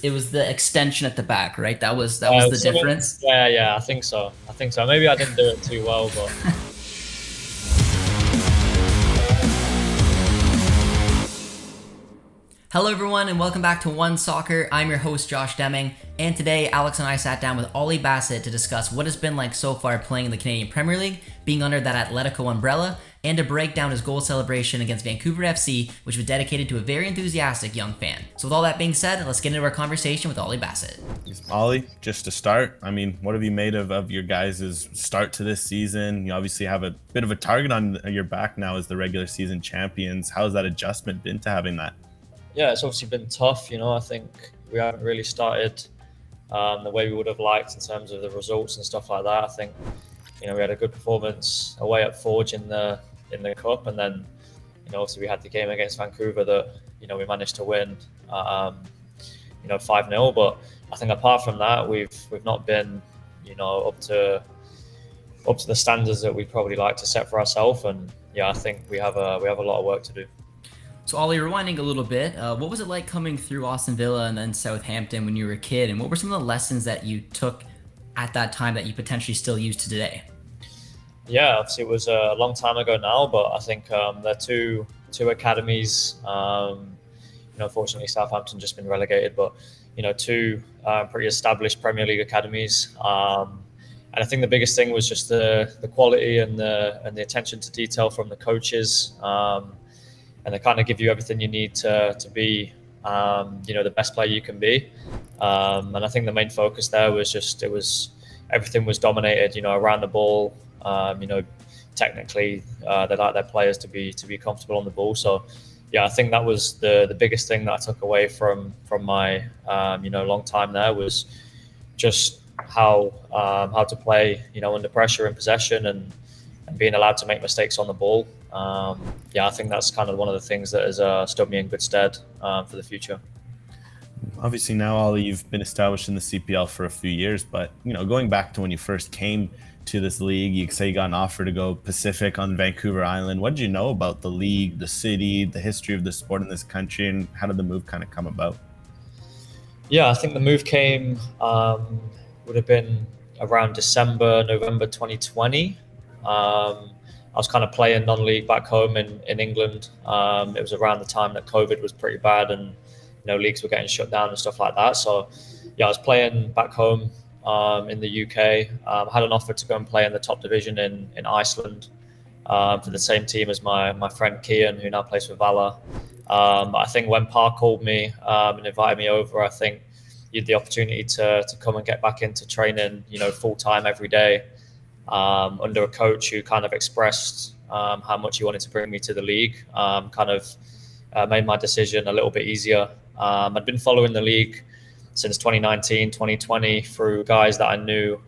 It was the extension at the back, right? That was the difference. Yeah, I think so. Maybe I didn't do it too well, but Hello, everyone, and welcome back to OneSoccer. I'm your host, Josh Deming, and today Alex and I sat down with Ollie Bassett to discuss what it's been like so far playing in the Canadian Premier League, being under that Atletico umbrella, and to break down his goal celebration against Vancouver FC, which was dedicated to a very enthusiastic young fan. So with all that being said, let's get into our conversation with Ollie Bassett. Ollie, just to start, what have you made of your guys' start to this season? You obviously have a bit of a target on your back now as the regular season champions. How's that adjustment been to having that? yeah, it's obviously been tough. I think we haven't really started the way we would have liked in terms of the results and stuff like that. I think we had a good performance away at Forge in the cup, and then obviously we had the game against Vancouver that we managed to win 5-0. But I think apart from that, we've not been up to the standards that we'd probably like to set for ourselves. And I think we have a lot of work to do. So Ollie, rewinding a little bit, what was it like coming through Aston Villa and then Southampton when you were a kid, and what were some of the lessons that you took at that time that you potentially still use to today? Yeah, obviously it was a long time ago now, but I think they're two academies. Fortunately Southampton just been relegated, but two pretty established Premier League academies. And I think the biggest thing was just the quality and the attention to detail from the coaches. And they kind of give you everything you need to be, the best player you can be. And I think the main focus there was everything was dominated, around the ball. Technically, they like their players to be comfortable on the ball. So, I think that was the biggest thing that I took away from my long time there, was just how to play under pressure in possession and being allowed to make mistakes on the ball. I think that's kind of one of the things that has stood me in good stead for the future. Obviously now, Ollie, you've been established in the CPL for a few years, but going back to when you first came to this league, you say you got an offer to go Pacific on Vancouver Island. What did you know about the league, the city, the history of the sport in this country, and how did the move kind of come about? Yeah, I think the move came would have been around November 2020. I was kind of playing non-league back home in England. It was around the time that COVID was pretty bad, and leagues were getting shut down and stuff like that. So I was playing back home in the UK. I had an offer to go and play in the top division in Iceland for the same team as my friend Kian, who now plays for Vala. But I think when Parr called me and invited me over, I think you had the opportunity to come and get back into training, full time every day. Under a coach who kind of expressed how much he wanted to bring me to the league, made my decision a little bit easier. I'd been following the league since 2019, 2020 through guys that I knew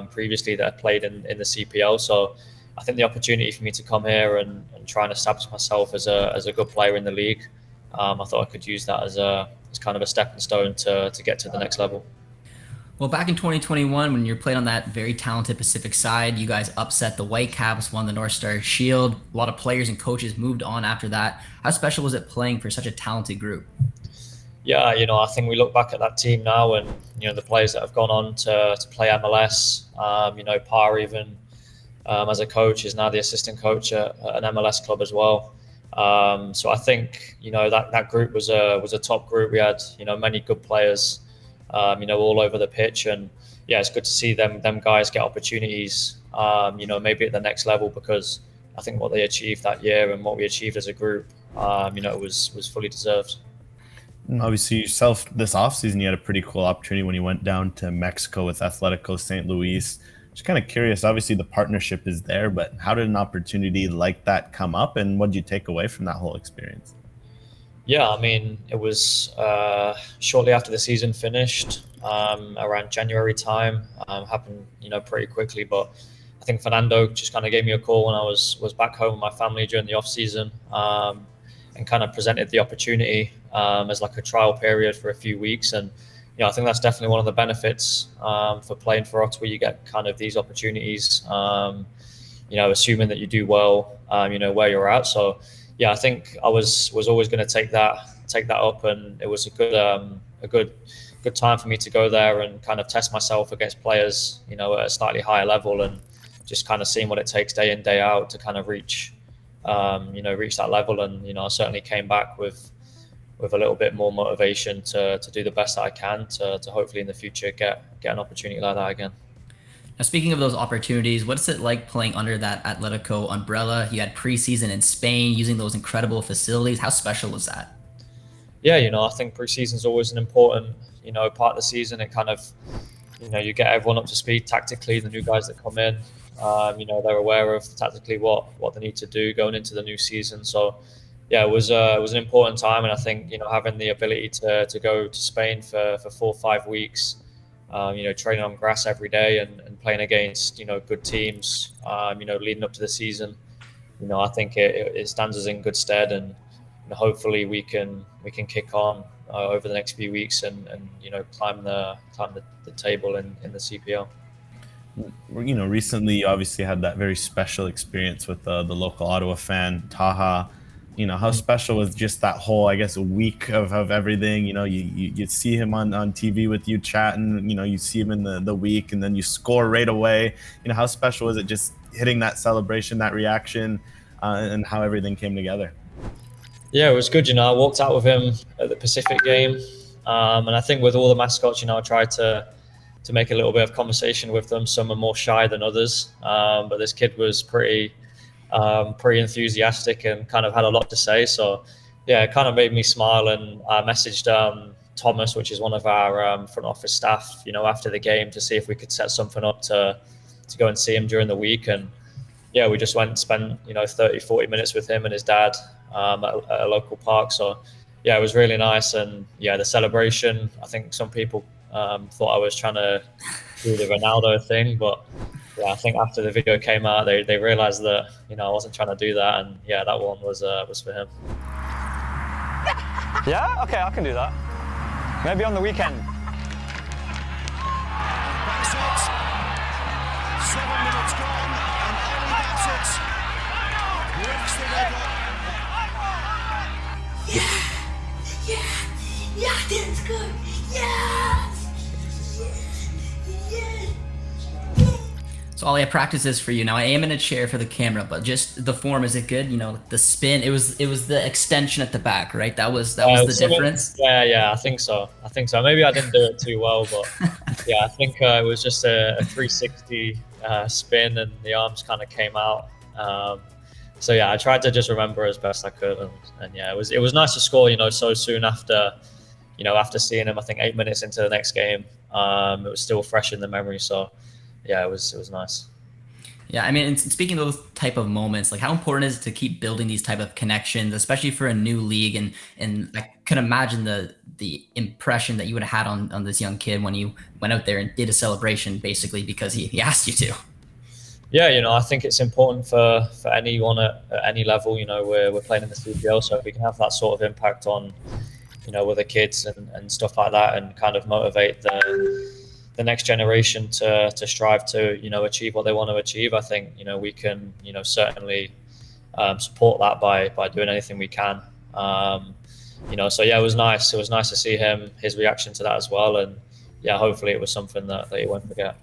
previously that had played in the CPL. So I think the opportunity for me to come here and try and establish myself as a good player in the league, I thought I could use that as kind of a stepping stone to get to the next level. Well, back in 2021, when you're playing on that very talented Pacific side, you guys upset the Whitecaps, won the North Star Shield. A lot of players and coaches moved on after that. How special was it playing for such a talented group? Yeah, I think we look back at that team now, and the players that have gone on to play MLS. Parr even as a coach is now the assistant coach at an MLS club as well. So I think that group was a top group. We had many good players. All over the pitch, and it's good to see them guys get opportunities, maybe at the next level, because I think what they achieved that year and what we achieved as a group, was fully deserved. Obviously yourself, this offseason, you had a pretty cool opportunity when you went down to Mexico with Atlético St. Louis. Just kind of curious, obviously the partnership is there, but how did an opportunity like that come up, and what did you take away from that whole experience? Yeah, it was shortly after the season finished, around January time. Happened, pretty quickly. But I think Fernando just kind of gave me a call when I was back home with my family during the off season, and kind of presented the opportunity as like a trial period for a few weeks. And I think that's definitely one of the benefits for playing for Ottawa. You get kind of these opportunities, assuming that you do well, where you're at. So. I think I was always going to take that up, and it was a good good time for me to go there and kind of test myself against players, you know, at a slightly higher level, and just kind of seeing what it takes day in, day out to kind of reach that level. And, you know, I certainly came back with a little bit more motivation to do the best that I can to hopefully in the future get an opportunity like that again. Now, speaking of those opportunities, what's it like playing under that Atletico umbrella? You had preseason in Spain, using those incredible facilities. How special was that? Yeah, you know, I think preseason is always an important, you know, part of the season. It kind of, you know, you get everyone up to speed tactically, the new guys that come in. You know, they're aware of tactically what they need to do going into the new season. So, yeah, it was an important time, and I think, you know, having the ability to go to Spain for 4 or 5 weeks, you know, training on grass every day and playing against, you know, good teams, you know, leading up to the season, you know, I think it stands us in good stead, and, you know, hopefully we can kick on over the next few weeks and you know, climb the table in the CPL. You know, recently you obviously had that very special experience with the local Ottawa fan, Taha. You know, how special was just that whole, I guess, week of everything? You know, you'd see him on TV with you chatting, you know, you see him in the week, and then you score right away. You know, how special was it just hitting that celebration, that reaction, and how everything came together? Yeah, it was good. You know, I walked out with him at the Pacific game, and I think with all the mascots, you know, I tried to make a little bit of conversation with them. Some are more shy than others, but this kid was pretty enthusiastic and kind of had a lot to say. So, yeah, it kind of made me smile. And I messaged Thomas, which is one of our front office staff, you know, after the game to see if we could set something up to go and see him during the week. And yeah, we just went and spent, you know, 30-40 minutes with him and his dad at a local park. So yeah, it was really nice. And yeah, the celebration, I think some people thought I was trying to do the Ronaldo thing, but yeah, I think after the video came out, they realized that, you know, I wasn't trying to do that. And yeah, that one was for him. Yeah, okay, I can do that. Maybe on the weekend. Bassett, 7 minutes gone, and Ollie Bassett breaks the record. Yeah, that's good. Yes! So Ollie, I practice this for you. Now I am in a chair for the camera, but just the form, is it good? You know, the spin, it was the extension at the back, right? That was the difference. Yeah, I think so. Maybe I didn't do it too well, but yeah, I think it was just a 360 spin, and the arms kind of came out. So yeah, I tried to just remember as best I could, and yeah, it was nice to score, you know, so soon after, you know, after seeing him. I think 8 minutes into the next game, it was still fresh in the memory. So yeah, it was nice. Yeah, I mean, and speaking of those type of moments, like how important is it to keep building these type of connections, especially for a new league? And I could imagine the impression that you would have had on this young kid when you went out there and did a celebration, basically because he asked you to. Yeah, you know, I think it's important for anyone at any level. You know, we're playing in the CPL, so if we can have that sort of impact on, you know, with the kids and stuff like that, and kind of motivate the next generation to strive to, you know, achieve what they want to achieve, I think, you know, we can, you know, certainly support that by doing anything we can. You know, so yeah, it was nice. It was nice to see his reaction to that as well. And yeah, hopefully it was something that he won't forget.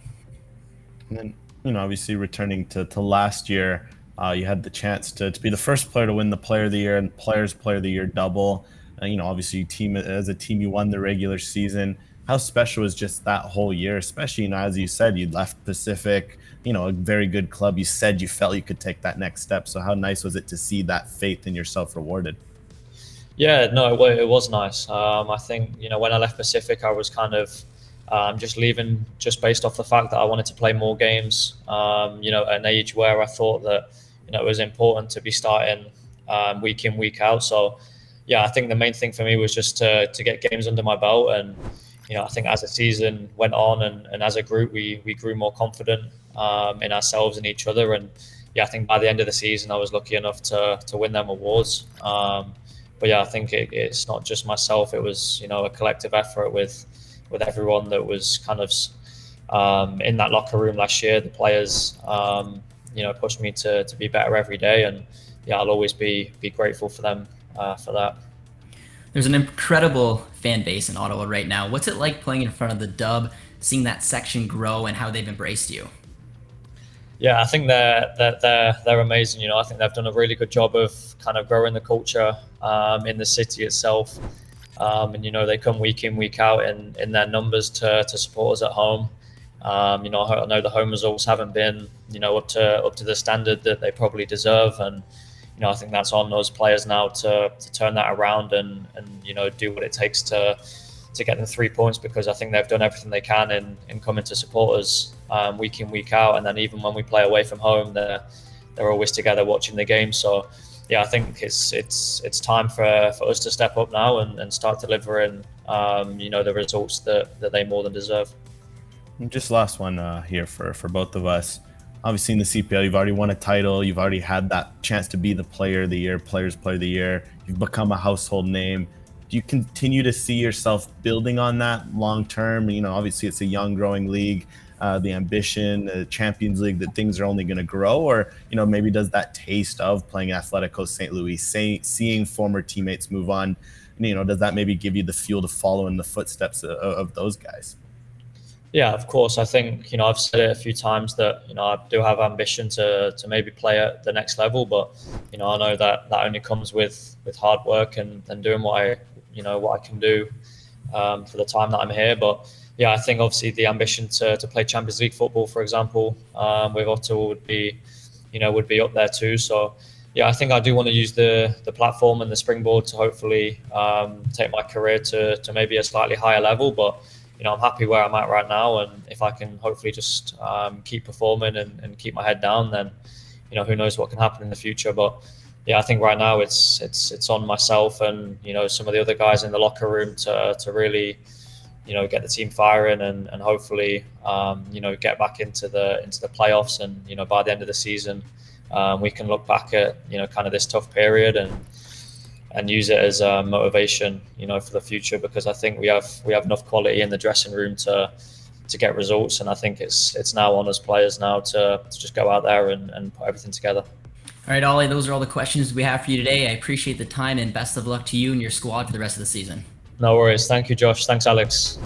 And then, you know, obviously returning to last year, you had the chance to be the first player to win the Player of the Year and Players Player of the Year double. You know, obviously as a team, you won the regular season. How special was just that whole year, especially, you know, as you said, you left Pacific, you know, a very good club. You said you felt you could take that next step. So how nice was it to see that faith in yourself rewarded? Yeah, no, it was nice. I think, you know, when I left Pacific, I was kind of just leaving just based off the fact that I wanted to play more games, you know, at an age where I thought that, you know, it was important to be starting week in, week out. So yeah, I think the main thing for me was just to get games under my belt. And you know, I think as the season went on and as a group, we grew more confident in ourselves and each other. And yeah, I think by the end of the season, I was lucky enough to win them awards. But yeah, I think it's not just myself. It was, you know, a collective effort with everyone that was kind of in that locker room last year. The players, you know, pushed me to be better every day. And yeah, I'll always be grateful for them for that. There's an incredible fan base in Ottawa right now. What's it like playing in front of the Dub, seeing that section grow and how they've embraced you? Yeah, I think they're amazing. You know, I think they've done a really good job of kind of growing the culture in the city itself. And you know, they come week in, week out in their numbers to support us at home. You know, I know the home results haven't been, you know, up to the standard that they probably deserve, and you know, I think that's on those players now to turn that around and you know, do what it takes to get them 3 points, because I think they've done everything they can in coming to support us week in, week out. And then even when we play away from home, they're always together watching the game. So yeah, I think it's time for us to step up now and start delivering you know, the results that they more than deserve. And just last one here for both of us. Obviously in the CPL, you've already won a title. You've already had that chance to be the player of the year, players player of the year. You've become a household name. Do you continue to see yourself building on that long term? You know, obviously it's a young growing league, the ambition, the Champions League, that things are only going to grow, or, you know, maybe does that taste of playing Atletico St. Louis, seeing former teammates move on, you know, does that maybe give you the fuel to follow in the footsteps of those guys? Yeah, of course. I think, you know, I've said it a few times that, you know, I do have ambition to maybe play at the next level, but, you know, I know that only comes with hard work and doing what I can do for the time that I'm here. But yeah, I think obviously the ambition to play Champions League football, for example, with Ottawa would be up there too. So yeah, I think I do want to use the platform and the springboard to hopefully take my career to maybe a slightly higher level. But you know, I'm happy where I'm at right now, and if I can hopefully just keep performing and keep my head down, then, you know, who knows what can happen in the future. But yeah, I think right now it's on myself and, you know, some of the other guys in the locker room to really, you know, get the team firing and hopefully you know, get back into the playoffs, and you know, by the end of the season we can look back at, you know, kind of this tough period and use it as motivation, you know, for the future, because I think we have enough quality in the dressing room to get results, and I think it's now on us players now to just go out there and put everything together. All right, Ollie, those are all the questions we have for you today. I appreciate the time and best of luck to you and your squad for the rest of the season. No worries. Thank you, Josh. Thanks, Alex.